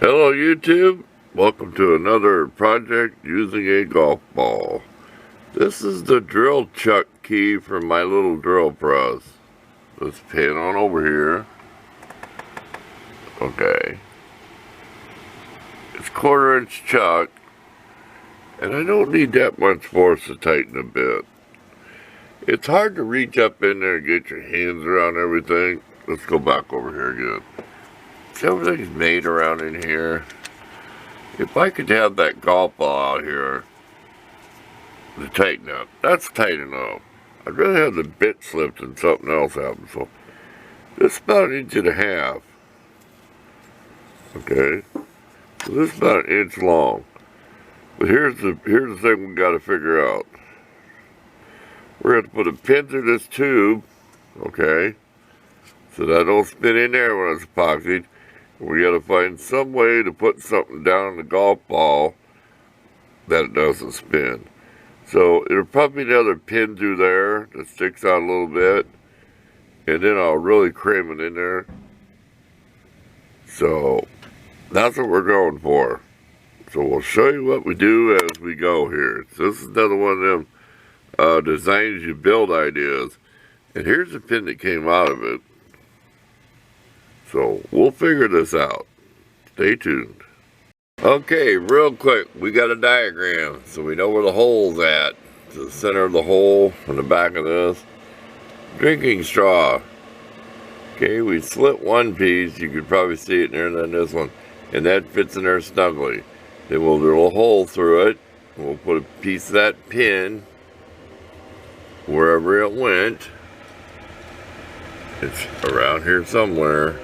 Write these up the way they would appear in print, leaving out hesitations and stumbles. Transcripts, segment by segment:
Hello YouTube, welcome to another project using a golf ball. This is the drill chuck key from my little drill press. Let's pan on over here. Okay. It's 1/4 inch chuck, and I don't need that much force to tighten a bit. It's hard to reach up in there and get your hands around everything. Let's go back over here again. See, everything's made around in here. If I could have that golf ball out here to tighten up, that's tight enough. I'd rather have the bit slipped than something else happen. So this is about 1.5 inches. Okay, so this is about 1 inch long. But here's the thing we got to figure out. We're going to put a pin through this tube, okay, so that don't spin in there when it's epoxied. We got to find some way to put something down in the golf ball that it doesn't spin. So it'll probably be another pin through there that sticks out a little bit, and then I'll really cram it in there. So that's what we're going for. So we'll show you what we do as we go here. So this is another one of them design as you build ideas. And here's the pin that came out of it. So we'll figure this out. Stay tuned. Okay, real quick, we got a diagram so we know where the hole's at. To the center of the hole on the back of this. Drinking straw. Okay, we slit one piece, you could probably see it there, and then this one, and that fits in there snugly. Then we'll drill a hole through it, and we'll put a piece of that pin wherever it went. It's around here somewhere.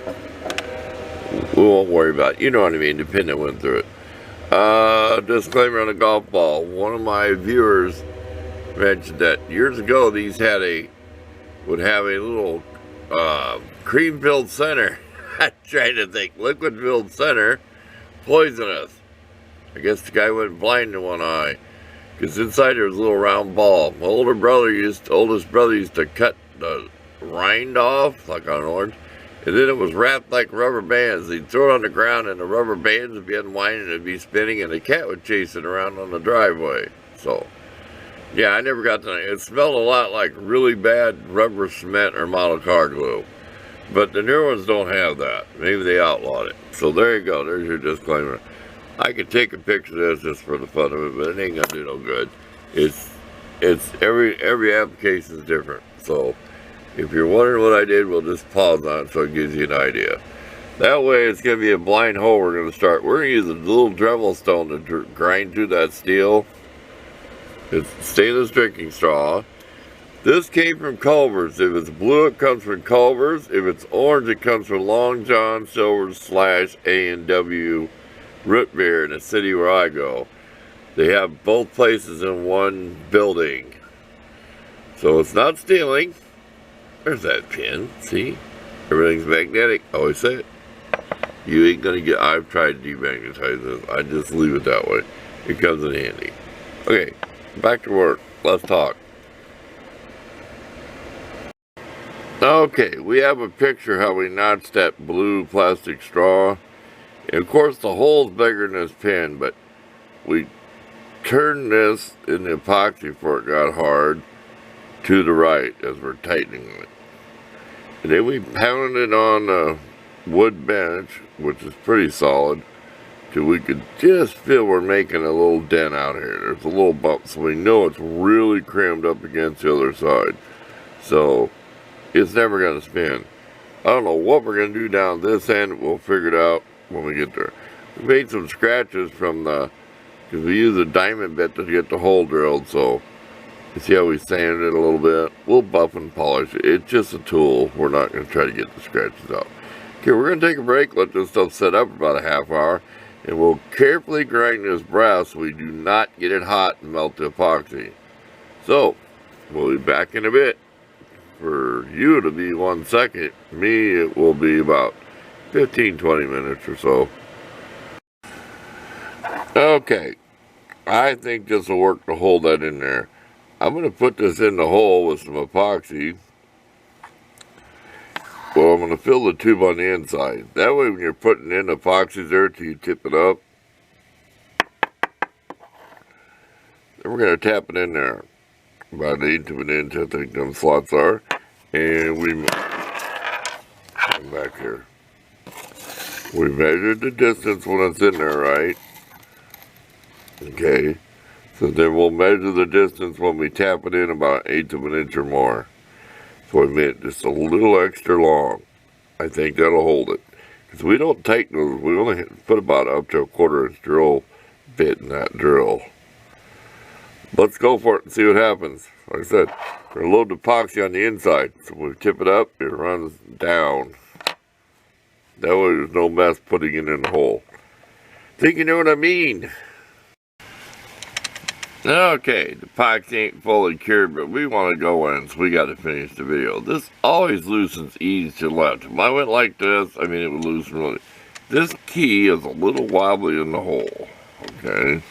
We won't worry about it. You know what I mean, the pin that went through it. Disclaimer on a golf ball. One of my viewers mentioned that years ago these would have a little cream-filled center. I'm trying to think. Liquid-filled center, poisonous. I guess the guy went blind in one eye, because inside there was a little round ball. My oldest brother used to cut the rind off, like on an orange, and then it was wrapped like rubber bands. He'd throw it on the ground, and the rubber bands would be unwinding, and it'd be spinning, and the cat would chase it around on the driveway. So, yeah, I never got to. It smelled a lot like really bad rubber cement or model car glue. But the newer ones don't have that. Maybe they outlawed it. So there you go. There's your disclaimer. I could take a picture of this just for the fun of it, but it ain't gonna do no good. It's every application is different. So if you're wondering what I did, we'll just pause on it so it gives you an idea. That way, it's gonna be a blind hole. We're gonna use a little Dremel stone to grind through that steel. It's stainless drinking straw. This came from Culver's. If it's blue, it comes from Culver's. If it's orange, it comes from Long John Silver's / A&W Root Beer in the city where I go. They have both places in one building. So it's not stealing. There's that pin. See? Everything's magnetic. I always say it. You ain't gonna get. I've tried to demagnetize this. I just leave it that way. It comes in handy. Okay, back to work. Let's talk. Okay, we have a picture how we notched that blue plastic straw. And of course the hole's bigger than this pin, but we turned this in the epoxy before it got hard to the right as we're tightening it. And then we pounded it on a wood bench, which is pretty solid, till we could just feel we're making a little dent out here. There's a little bump, so we know it's really crammed up against the other side. So it's never going to spin. I don't know what we're going to do down this end. We'll figure it out when we get there. We made some scratches because we use a diamond bit to get the hole drilled. So you see how we sanded it a little bit? We'll buff and polish it. It's just a tool. We're not going to try to get the scratches out. Okay, we're going to take a break, let this stuff set up for about a half hour, and we'll carefully grind this brass so we do not get it hot and melt the epoxy. So, we'll be back in a bit. For you to be 1 second, me it will be about 15-20 minutes or so. Okay, I think this will work to hold that in there. I'm going to put this in the hole with some epoxy. Well, I'm going to fill the tube on the inside. That way when you're putting in epoxy there till you tip it up, then we're going to tap it in there. About 1/8 of an inch, I think them slots are. And we come back here. We measured the distance when it's in there, right? Okay. So then we'll measure the distance when we tap it in about 1/8 of an inch or more. So we made it just a little extra long. I think that'll hold it. Because we don't tighten those. We only put about up to a 1/4 inch drill bit in that drill. Let's go for it and see what happens. Like I said, we're going to load the epoxy on the inside. So when we tip it up, it runs down. That way there's no mess putting it in the hole. Think you know what I mean? Okay, the epoxy ain't fully cured, but we want to go in, so we got to finish the video. This always loosens easy to left. If I went like this, I mean, it would loosen really. This key is a little wobbly in the hole, okay?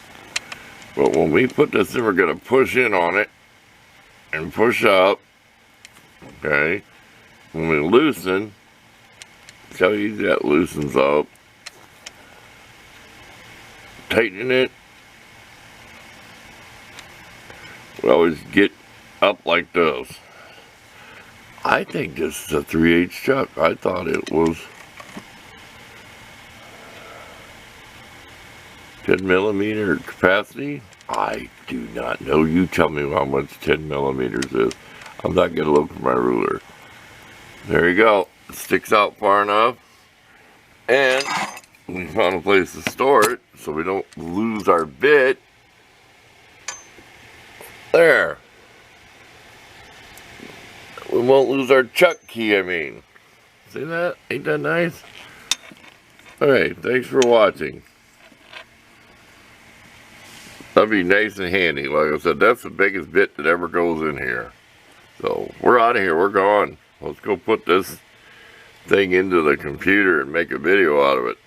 But when we put this in, we're going to push in on it and push up, okay? When we loosen, see how easy that loosens up. Tighten it. We always get up like this. I think this is a 3/8 chuck. I thought it was 10 millimeter capacity. I do not know. You tell me how much 10 millimeters is. I'm not going to look for my ruler. There you go. It sticks out far enough. And we found a place to store it so we don't lose our bit. There. We won't lose our chuck key, I mean. See that? Ain't that nice? Alright, thanks for watching. That'd be nice and handy. Like I said, that's the biggest bit that ever goes in here. So, we're out of here. We're gone. Let's go put this thing into the computer and make a video out of it.